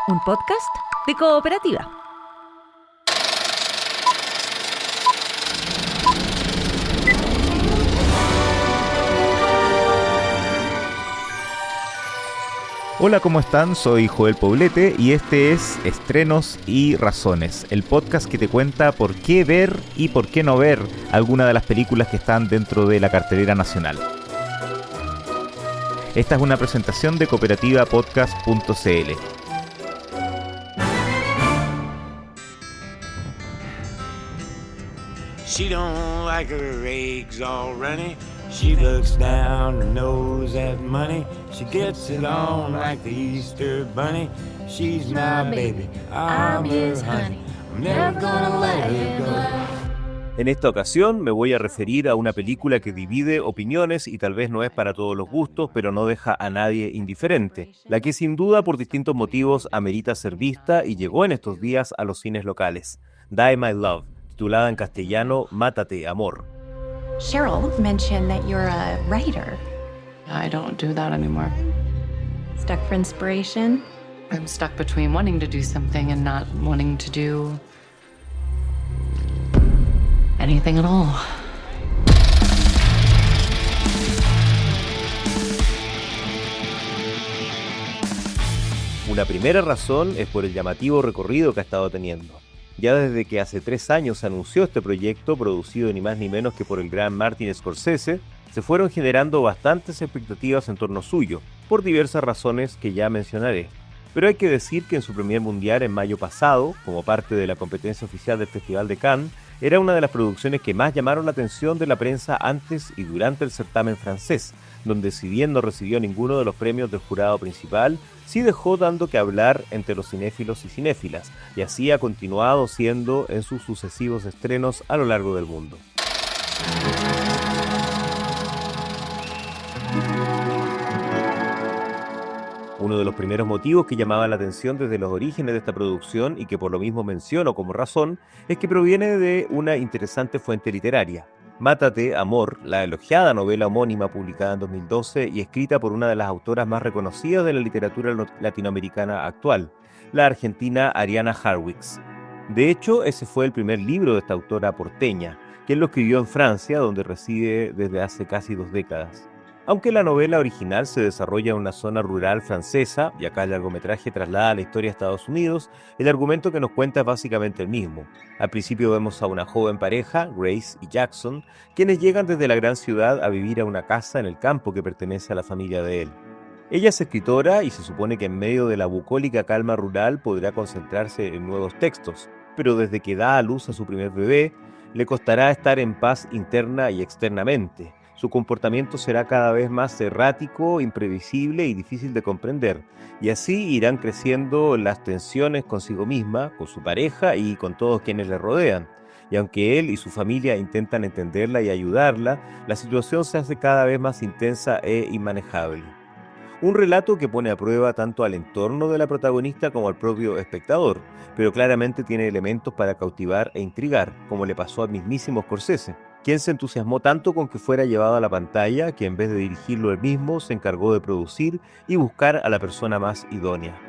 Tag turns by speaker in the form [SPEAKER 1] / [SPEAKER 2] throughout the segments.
[SPEAKER 1] un podcast de Cooperativa.
[SPEAKER 2] Hola, ¿cómo están? Soy Joel Poblete y este es Estrenos y Razones, el podcast que te cuenta por qué ver y por qué no ver alguna de las películas que están dentro de la cartelera nacional. Esta es una presentación de cooperativapodcast.cl.
[SPEAKER 3] She don't like her eggs all runny. She looks down her nose at money. She gets it on like the Easter bunny. She's my baby, I'm her honey. I'm never gonna let her go.
[SPEAKER 2] En esta ocasión me voy a referir a una película que divide opiniones y tal vez no es para todos los gustos, pero no deja a nadie indiferente. La que sin duda por distintos motivos amerita ser vista y llegó en estos días a los cines locales. Die My Love, titulada en castellano Mátate, Amor.
[SPEAKER 4] Cheryl mentioned that you're a writer.
[SPEAKER 5] I don't do that anymore.
[SPEAKER 4] Stuck for inspiration?
[SPEAKER 5] I'm stuck between wanting to do something and not wanting to do anything at all.
[SPEAKER 2] Una primera razón es por el llamativo recorrido que ha estado teniendo. Ya desde que hace 3 años se anunció este proyecto, producido ni más ni menos que por el gran Martin Scorsese, se fueron generando bastantes expectativas en torno suyo, por diversas razones que ya mencionaré. Pero hay que decir que en su premier mundial en mayo pasado, como parte de la competencia oficial del Festival de Cannes, era una de las producciones que más llamaron la atención de la prensa antes y durante el certamen francés, donde si bien no recibió ninguno de los premios del jurado principal, sí dejó dando que hablar entre los cinéfilos y cinéfilas, y así ha continuado siendo en sus sucesivos estrenos a lo largo del mundo. Uno de los primeros motivos que llamaba la atención desde los orígenes de esta producción y que por lo mismo menciono como razón, es que proviene de una interesante fuente literaria. Mátate, Amor, la elogiada novela homónima publicada en 2012 y escrita por una de las autoras más reconocidas de la literatura latinoamericana actual, la argentina Ariana Harwicz. De hecho, ese fue el primer libro de esta autora porteña, quien lo escribió en Francia, donde reside desde hace casi 2 décadas. Aunque la novela original se desarrolla en una zona rural francesa, y acá el largometraje traslada la historia a Estados Unidos, el argumento que nos cuenta es básicamente el mismo. Al principio vemos a una joven pareja, Grace y Jackson, quienes llegan desde la gran ciudad a vivir a una casa en el campo que pertenece a la familia de él. Ella es escritora y se supone que en medio de la bucólica calma rural podrá concentrarse en nuevos textos, pero desde que da a luz a su primer bebé, le costará estar en paz interna y externamente. Su comportamiento será cada vez más errático, imprevisible y difícil de comprender, y así irán creciendo las tensiones consigo misma, con su pareja y con todos quienes le rodean. Y aunque él y su familia intentan entenderla y ayudarla, la situación se hace cada vez más intensa e inmanejable. Un relato que pone a prueba tanto al entorno de la protagonista como al propio espectador, pero claramente tiene elementos para cautivar e intrigar, como le pasó al mismísimo Scorsese, quien se entusiasmó tanto con que fuera llevado a la pantalla que en vez de dirigirlo él mismo se encargó de producir y buscar a la persona más idónea.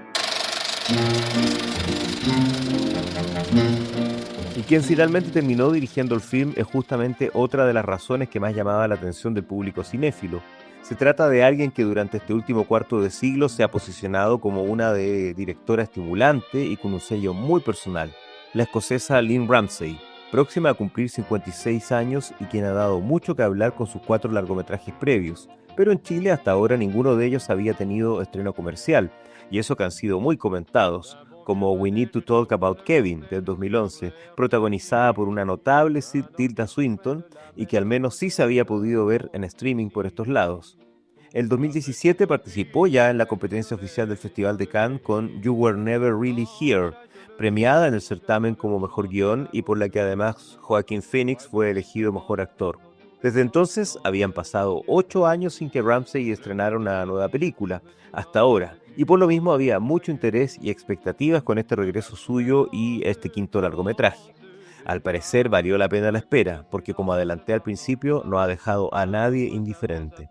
[SPEAKER 2] Y quien finalmente terminó dirigiendo el film es justamente otra de las razones que más llamaba la atención del público cinéfilo. Se trata de alguien que durante este último cuarto de siglo se ha posicionado como una directora estimulante y con un sello muy personal, la escocesa Lynne Ramsay, próxima a cumplir 56 años y quien ha dado mucho que hablar con sus 4 largometrajes previos, pero en Chile hasta ahora ninguno de ellos había tenido estreno comercial, y eso que han sido muy comentados, como We Need to Talk About Kevin, del 2011, protagonizada por una notable Tilda Swinton y que al menos sí se había podido ver en streaming por estos lados. El 2017 participó ya en la competencia oficial del Festival de Cannes con You Were Never Really Here, premiada en el certamen como mejor guión y por la que además Joaquin Phoenix fue elegido mejor actor. Desde entonces habían pasado 8 años sin que Ramsay estrenara una nueva película, hasta ahora, y por lo mismo había mucho interés y expectativas con este regreso suyo y este 5º largometraje. Al parecer valió la pena la espera, porque como adelanté al principio, no ha dejado a nadie indiferente.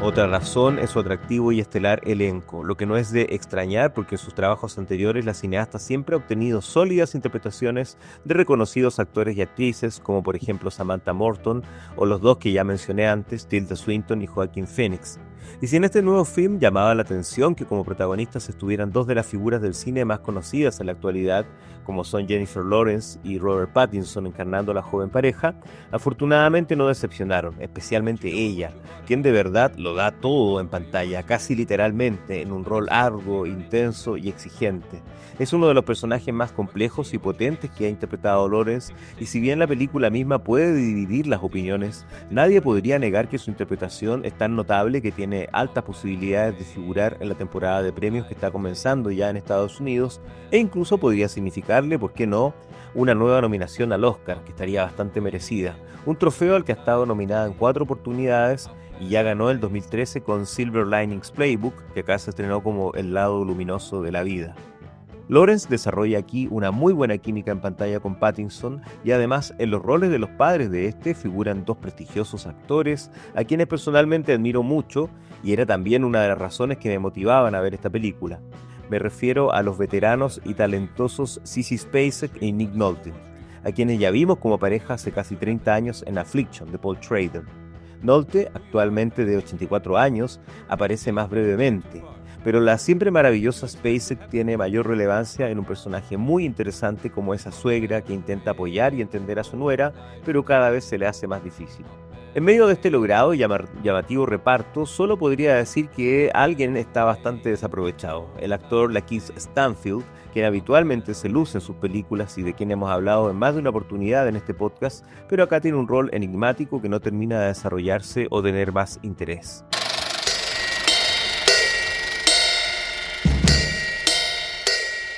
[SPEAKER 2] Otra razón es su atractivo y estelar elenco, lo que no es de extrañar porque en sus trabajos anteriores la cineasta siempre ha obtenido sólidas interpretaciones de reconocidos actores y actrices, como por ejemplo Samantha Morton o los dos que ya mencioné antes, Tilda Swinton y Joaquin Phoenix. Y si en este nuevo film llamaba la atención que como protagonistas estuvieran dos de las figuras del cine más conocidas en la actualidad, como son Jennifer Lawrence y Robert Pattinson encarnando a la joven pareja, afortunadamente no decepcionaron, especialmente ella, quien de verdad lo da todo en pantalla, casi literalmente, en un rol arduo, intenso y exigente. Es uno de los personajes más complejos y potentes que ha interpretado Lawrence, y si bien la película misma puede dividir las opiniones, nadie podría negar que su interpretación es tan notable que tiene altas posibilidades de figurar en la temporada de premios que está comenzando ya en Estados Unidos, e incluso podría significarle, ¿por qué no?, una nueva nominación al Oscar, que estaría bastante merecida. Un trofeo al que ha estado nominada en 4 oportunidades y ya ganó el 2013 con Silver Linings Playbook, que acá se estrenó como El lado luminoso de la vida. Lawrence desarrolla aquí una muy buena química en pantalla con Pattinson, y además en los roles de los padres de este figuran dos prestigiosos actores a quienes personalmente admiro mucho, y era también una de las razones que me motivaban a ver esta película. Me refiero a los veteranos y talentosos Sissy Spacek y Nick Nolte, a quienes ya vimos como pareja hace casi 30 años en Affliction de Paul Schrader. Nolte, actualmente de 84 años, aparece más brevemente, pero la siempre maravillosa Spacek tiene mayor relevancia en un personaje muy interesante como esa suegra que intenta apoyar y entender a su nuera, pero cada vez se le hace más difícil. En medio de este logrado y llamativo reparto, solo podría decir que alguien está bastante desaprovechado. El actor Lakeith Stanfield, quien habitualmente se luce en sus películas y de quien hemos hablado en más de una oportunidad en este podcast, pero acá tiene un rol enigmático que no termina de desarrollarse o tener más interés.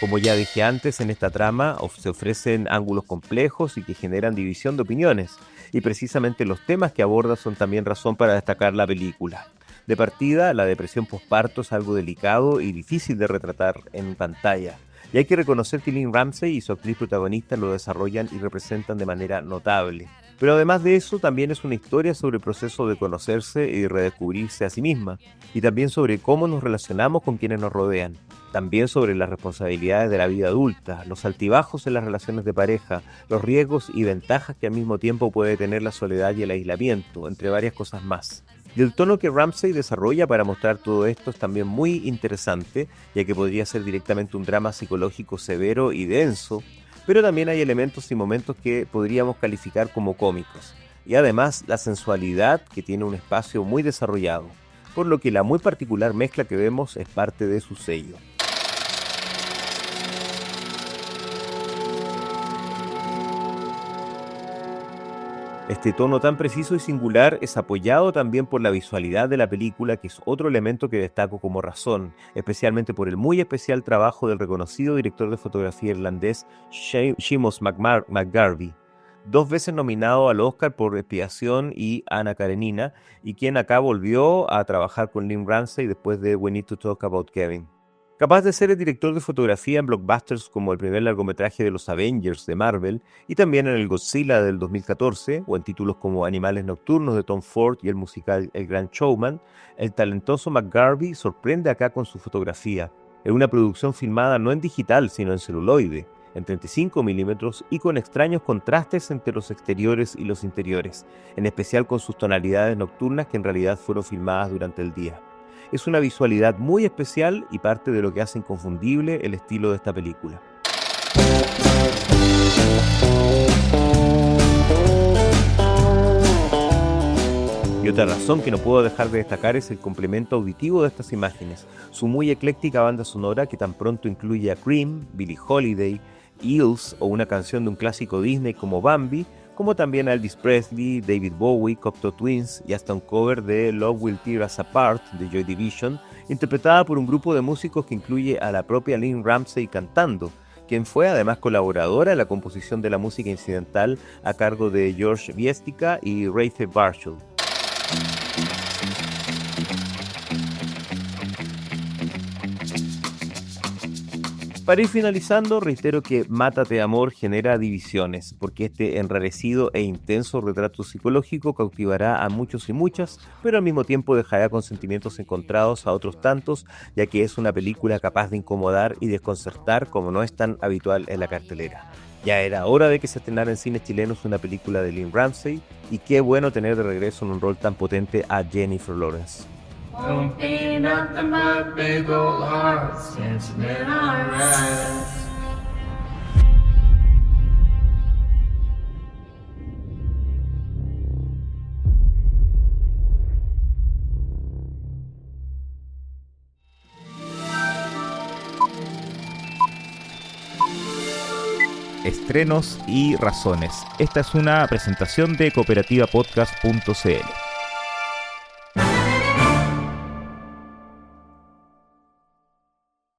[SPEAKER 2] Como ya dije antes, en esta trama se ofrecen ángulos complejos y que generan división de opiniones, y precisamente los temas que aborda son también razón para destacar la película. De partida, la depresión posparto es algo delicado y difícil de retratar en pantalla, y hay que reconocer que Lynn Ramsay y su actriz protagonista lo desarrollan y representan de manera notable. Pero además de eso, también es una historia sobre el proceso de conocerse y redescubrirse a sí misma, y también sobre cómo nos relacionamos con quienes nos rodean. También sobre las responsabilidades de la vida adulta, los altibajos en las relaciones de pareja, los riesgos y ventajas que al mismo tiempo puede tener la soledad y el aislamiento, entre varias cosas más. Y el tono que Ramsay desarrolla para mostrar todo esto es también muy interesante, ya que podría ser directamente un drama psicológico severo y denso, pero también hay elementos y momentos que podríamos calificar como cómicos. Y además la sensualidad, que tiene un espacio muy desarrollado, por lo que la muy particular mezcla que vemos es parte de su sello. Este tono tan preciso y singular es apoyado también por la visualidad de la película, que es otro elemento que destaco como razón, especialmente por el muy especial trabajo del reconocido director de fotografía irlandés Seamus McGarvey, 2 veces nominado al Oscar por Expiación y Anna Karenina, y quien acá volvió a trabajar con Lynn Ramsay después de We Need to Talk About Kevin. Capaz de ser el director de fotografía en blockbusters como el primer largometraje de los Avengers de Marvel, y también en el Godzilla del 2014, o en títulos como Animales Nocturnos de Tom Ford y el musical El Gran Showman, el talentoso McGarvey sorprende acá con su fotografía, en una producción filmada no en digital sino en celuloide, en 35 milímetros y con extraños contrastes entre los exteriores y los interiores, en especial con sus tonalidades nocturnas que en realidad fueron filmadas durante el día. Es una visualidad muy especial y parte de lo que hace inconfundible el estilo de esta película. Y otra razón que no puedo dejar de destacar es el complemento auditivo de estas imágenes, su muy ecléctica banda sonora que tan pronto incluye a Cream, Billie Holiday, Eels o una canción de un clásico Disney como Bambi, como también a Elvis Presley, David Bowie, Cocteau Twins y hasta un cover de Love Will Tear Us Apart de Joy Division, interpretada por un grupo de músicos que incluye a la propia Lynn Ramsay cantando, quien fue además colaboradora en la composición de la música incidental a cargo de George Viestica y Rafe Barshall. Para ir finalizando, reitero que Mátate Amor genera divisiones, porque este enrarecido e intenso retrato psicológico cautivará a muchos y muchas, pero al mismo tiempo dejará con sentimientos encontrados a otros tantos, ya que es una película capaz de incomodar y desconcertar como no es tan habitual en la cartelera. Ya era hora de que se estrenara en cines chilenos una película de Lynn Ramsey, y qué bueno tener de regreso en un rol tan potente a Jennifer Lawrence.
[SPEAKER 6] Won't be nothing but big old hearts dancing in our eyes.
[SPEAKER 7] Estrenos y razones. Esta es una presentación de cooperativapodcast.cl.